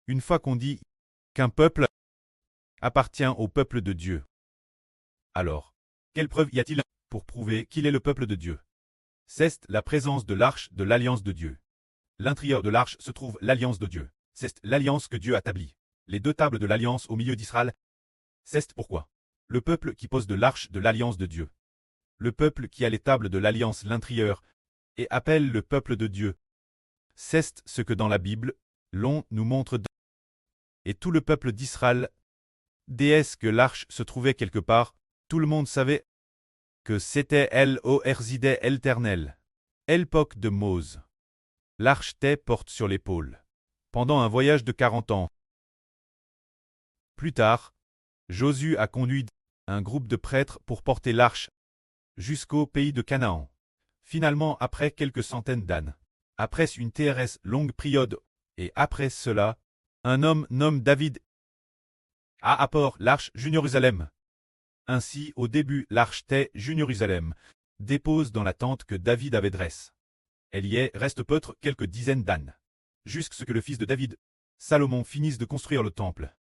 Une fois qu'on dit qu'un peuple appartient au peuple de Dieu, alors, quelle preuve y a-t-il pour prouver qu'il est le peuple de Dieu? C'est la présence de l'arche de l'alliance de Dieu. L'intérieur de l'arche se trouve l'alliance de Dieu. C'est l'alliance que Dieu a établie. Les deux tables de l'alliance au milieu d'Israël. C'est pourquoi le peuple qui pose de l'arche de l'alliance de Dieu. Le peuple qui a les tables de l'alliance l'intérieur et appelle le peuple de Dieu. C'est ce que dans la Bible, l'on nous montre. Et tout le peuple d'Israël, déesse que l'arche se trouvait quelque part, tout le monde savait que c'était elle au Erzidé éternel. L'époque de Mose. L'arche porte sur l'épaule. Pendant un voyage de 40 ans. Plus tard, Josué a conduit un groupe de prêtres pour porter l'arche jusqu'au pays de Canaan. Finalement, après quelques centaines d'années, après une très longue période, et après cela, un homme nommé David a apporté l'arche Jérusalem. Ainsi, au début, l'arche Jérusalem dépose dans la tente que David avait dresse. Elle y est reste peut-être quelques dizaines d'années, jusqu'à ce que le fils de David, Salomon, finisse de construire le temple.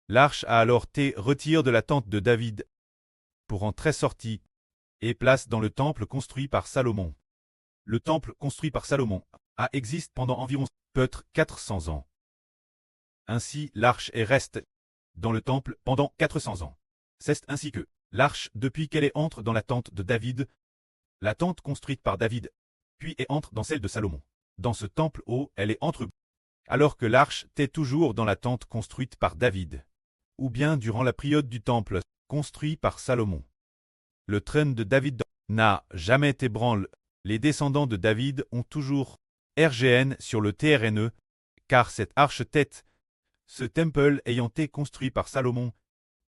L'arche a alors été retirée de la tente de David pour en très sortie et place dans le temple construit par Salomon. Le temple construit par Salomon existe pendant environ peut-être 400 ans. Ainsi, l'arche est reste dans le temple pendant 400 ans. C'est ainsi que l'arche, depuis qu'elle entre dans la tente de David, la tente construite par David, puis entre dans celle de Salomon. Dans ce temple haut, elle est entre, alors que l'arche est toujours dans la tente construite par David, ou bien durant la période du temple construit par Salomon. Le trône de David n'a jamais été ébranlé. Les descendants de David ont toujours RGN sur le TRNE, car cette arche-tête, ce temple ayant été construit par Salomon,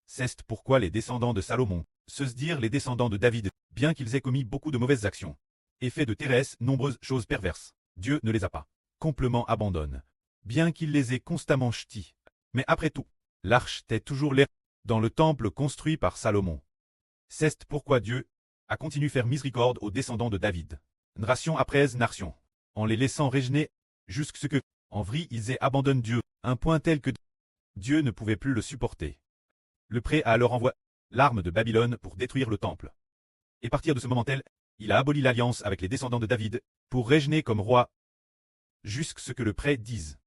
c'est pourquoi les descendants de Salomon, se dire les descendants de David, bien qu'ils aient commis beaucoup de mauvaises actions, et fait de terrestres nombreuses choses perverses, Dieu ne les a pas complètement abandonné, bien qu'il les ait constamment ch'tis. Mais après tout, l'arche est toujours là, dans le temple construit par Salomon. C'est pourquoi Dieu a continué faire miséricorde aux descendants de David, nation après nation, en les laissant régner, jusqu'à ce que, en vrai, ils aient abandonné Dieu, un point tel que Dieu ne pouvait plus le supporter. Le prêt a alors envoyé l'arme de Babylone pour détruire le temple. Et à partir de ce moment-là, il a aboli l'alliance avec les descendants de David, pour régner comme roi, jusqu'à ce que le prêt dise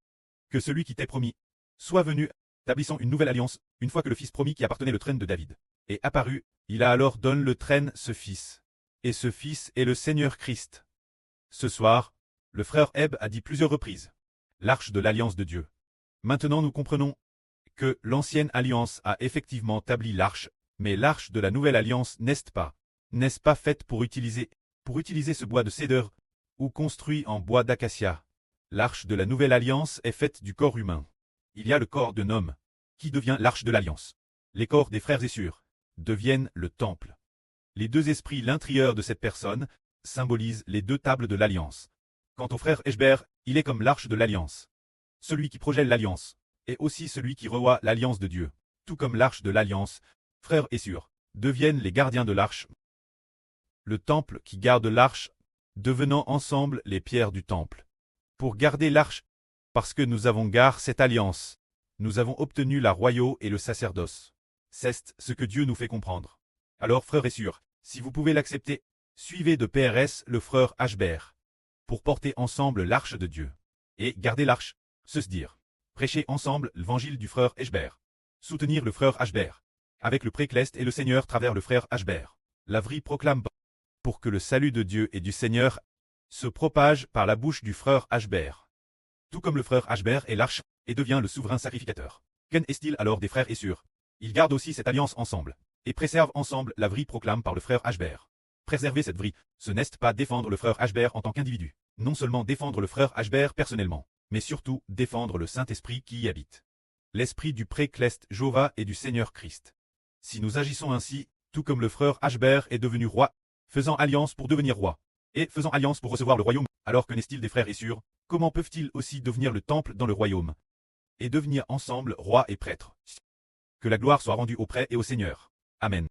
que celui qui t'est promis soit venu, établissant une nouvelle alliance, une fois que le fils promis qui appartenait le trône de David est apparu, il a alors donné le trône ce fils. Et ce fils est le Seigneur Christ. Ce soir, le frère Eb a dit plusieurs reprises l'arche de l'alliance de Dieu. Maintenant nous comprenons que l'ancienne alliance a effectivement établi l'arche, mais l'arche de la nouvelle alliance n'est pas faite pour utiliser ce bois de cèdre, ou construit en bois d'acacia. L'arche de la nouvelle alliance est faite du corps humain. Il y a le corps d'un homme, qui devient l'arche de l'alliance. Les corps des frères et sœurs deviennent le temple. Les deux esprits l'intérieur de cette personne symbolisent les deux tables de l'alliance. Quant au frère Eshber, il est comme l'arche de l'alliance. Celui qui projette l'alliance est aussi celui qui revoit l'alliance de Dieu. Tout comme l'arche de l'alliance, frères et sœurs deviennent les gardiens de l'arche. Le temple qui garde l'arche, devenant ensemble les pierres du temple. Pour garder l'arche, parce que nous avons gardé cette alliance, nous avons obtenu la royauté et le sacerdoce. C'est ce que Dieu nous fait comprendre. Alors frères et sœurs, si vous pouvez l'accepter, suivez de PRS le frère Ashber, pour porter ensemble l'arche de Dieu. Et garder l'arche, se dire. Prêcher ensemble l'évangile du frère Ashber. Soutenir le frère Ashber. Avec le précleste et le Seigneur travers le frère Ashber. La vraie proclame pour que le salut de Dieu et du Seigneur se propage par la bouche du frère Ashber. Tout comme le frère Ashber est l'arche et devient le souverain sacrificateur. Qu'en est-il alors des frères et sœurs? Ils gardent aussi cette alliance ensemble, et préservent ensemble la vraie proclame par le frère Ashber. Préserver cette vraie, ce n'est pas défendre le frère Ashber en tant qu'individu, non seulement défendre le frère Ashber personnellement, mais surtout défendre le Saint-Esprit qui y habite. L'esprit du précleste Jéhovah et du Seigneur Christ. Si nous agissons ainsi, tout comme le frère Ashber est devenu roi, faisant alliance pour devenir roi, et faisant alliance pour recevoir le royaume, alors que n'est-il des frères et sœurs, comment peuvent-ils aussi devenir le temple dans le royaume, et devenir ensemble roi et prêtre? Que la gloire soit rendue au prêtre et au Seigneur. Amen.